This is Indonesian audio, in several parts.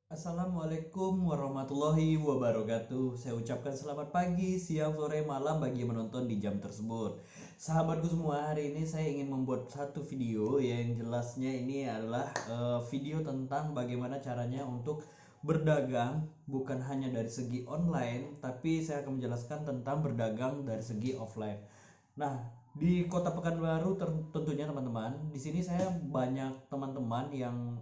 Assalamualaikum warahmatullahi wabarakatuh. Saya ucapkan selamat pagi, siang, sore, malam bagi yang menonton di jam tersebut. Sahabatku semua, hari ini saya ingin membuat satu video yang jelasnya ini adalah video tentang bagaimana caranya untuk berdagang bukan hanya dari segi online, tapi saya akan menjelaskan tentang berdagang dari segi offline. Nah, di Kota Pekanbaru tentunya teman-teman, di sini saya banyak teman-teman yang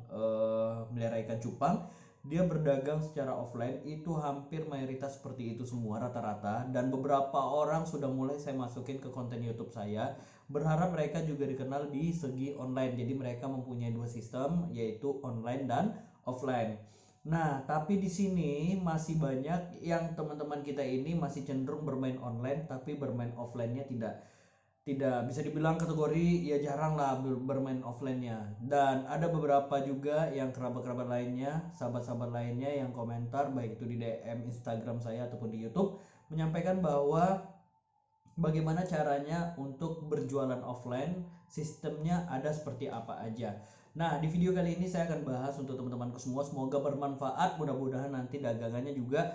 melihara ikan cupang. Dia berdagang secara offline itu hampir mayoritas seperti itu semua rata-rata, dan beberapa orang sudah mulai saya masukin ke konten YouTube saya. Berharap mereka juga dikenal di segi online. Jadi mereka mempunyai dua sistem, yaitu online dan offline. Nah, tapi di sini masih banyak yang teman-teman kita ini masih cenderung bermain online tapi bermain offline-nya tidak tidak bisa dibilang kategori ya jarang lah bermain offline-nya. Dan ada beberapa juga yang kerabat-kerabat lainnya, sahabat-sahabat lainnya yang komentar baik itu di DM Instagram saya ataupun di YouTube menyampaikan bahwa bagaimana caranya untuk berjualan offline, sistemnya ada seperti apa aja. Nah, di video kali ini saya akan bahas untuk teman-temanku semua, semoga bermanfaat, mudah-mudahan nanti dagangannya juga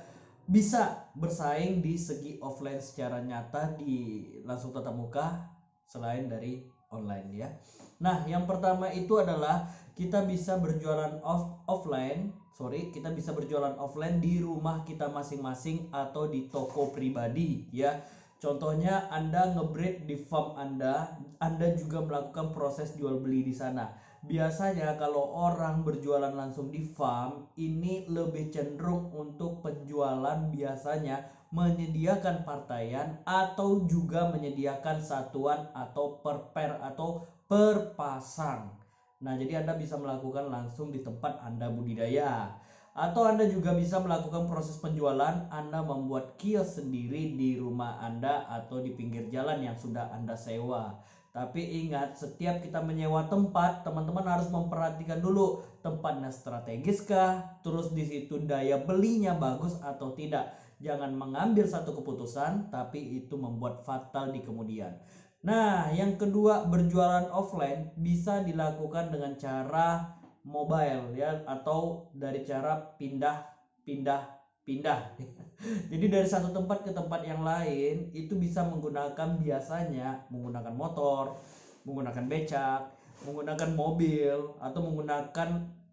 bisa bersaing di segi offline secara nyata di langsung tatap muka selain dari online ya. Nah, yang pertama itu adalah kita bisa berjualan kita bisa berjualan offline di rumah kita masing-masing atau di toko pribadi ya. Contohnya Anda ngebreed di farm Anda juga melakukan proses jual beli di sana. Biasanya kalau orang berjualan langsung di farm, ini lebih cenderung untuk penjualan biasanya menyediakan partaian atau juga menyediakan satuan atau per pair atau per pasang. Nah, jadi Anda bisa melakukan langsung di tempat Anda budidaya. Atau Anda juga bisa melakukan proses penjualan, Anda membuat kios sendiri di rumah Anda atau di pinggir jalan yang sudah Anda sewa. Tapi ingat, setiap kita menyewa tempat, teman-teman harus memperhatikan dulu tempatnya strategiskah, terus di situ daya belinya bagus atau tidak. Jangan mengambil satu keputusan tapi itu membuat fatal di kemudian. Nah, yang kedua, berjualan offline bisa dilakukan dengan cara mobile ya, atau dari cara pindah. Jadi dari satu tempat ke tempat yang lain itu bisa biasanya menggunakan motor, menggunakan becak, menggunakan mobil, atau menggunakan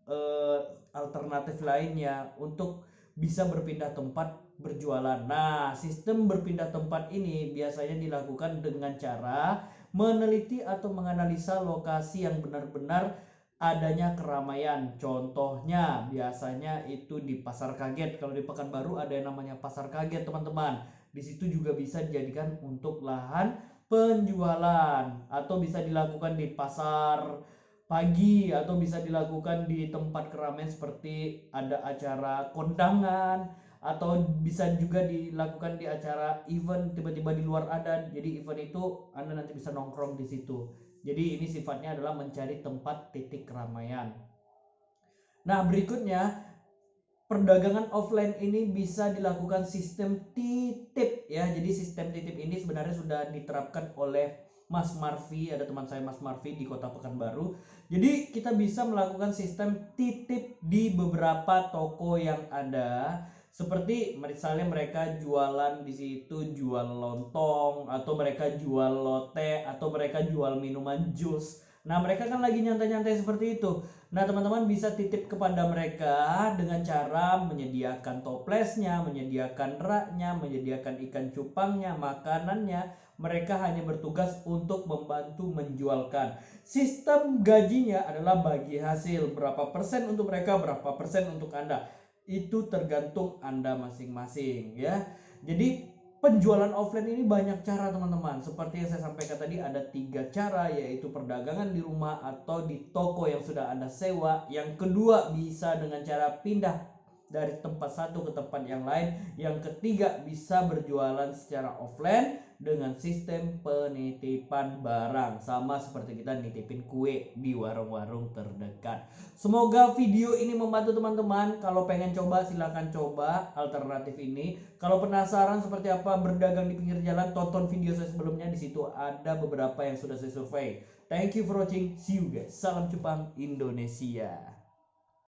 eh, alternatif lainnya untuk bisa berpindah tempat berjualan. Nah, sistem berpindah tempat ini biasanya dilakukan dengan cara meneliti atau menganalisa lokasi yang benar-benar adanya keramaian. Contohnya biasanya itu di Pasar Kaget. Kalau di Pekanbaru ada yang namanya Pasar Kaget, teman-teman. Di situ juga bisa dijadikan untuk lahan penjualan, atau bisa dilakukan di pasar pagi, atau bisa dilakukan di tempat keramaian seperti ada acara kondangan, atau bisa juga dilakukan di acara event tiba-tiba di luar adat. Jadi event itu Anda nanti bisa nongkrong di situ. Jadi ini sifatnya adalah mencari tempat titik keramaian. Nah, berikutnya perdagangan offline ini bisa dilakukan sistem titip ya. Jadi sistem titip ini sebenarnya sudah diterapkan oleh Mas Marfi, ada teman saya Mas Marfi di Kota Pekanbaru. Jadi kita bisa melakukan sistem titip di beberapa toko yang ada. Seperti misalnya mereka jualan di situ, jual lontong, atau mereka jual lote, atau mereka jual minuman jus. Nah, mereka kan lagi nyantai-nyantai seperti itu. Nah, teman-teman bisa titip kepada mereka dengan cara menyediakan toplesnya, menyediakan raknya, menyediakan ikan cupangnya, makanannya. Mereka hanya bertugas untuk membantu menjualkan. Sistem gajinya adalah bagi hasil. Berapa persen untuk mereka, berapa persen untuk Anda. Itu tergantung Anda masing-masing ya. Jadi penjualan offline ini banyak cara, teman-teman. Seperti yang saya sampaikan tadi, ada 3 cara, yaitu perdagangan di rumah atau di toko yang sudah Anda sewa. Yang kedua bisa dengan cara pindah dari tempat satu ke tempat yang lain. Yang ketiga bisa berjualan secara offline dengan sistem penitipan barang, sama seperti kita nitipin kue di warung-warung terdekat. Semoga video ini membantu teman-teman. Kalau pengen coba silahkan coba alternatif ini. Kalau penasaran seperti apa berdagang di pinggir jalan, tonton video saya sebelumnya. Di situ ada beberapa yang sudah saya survei. Thank you for watching. See you guys. Salam Cupang Indonesia.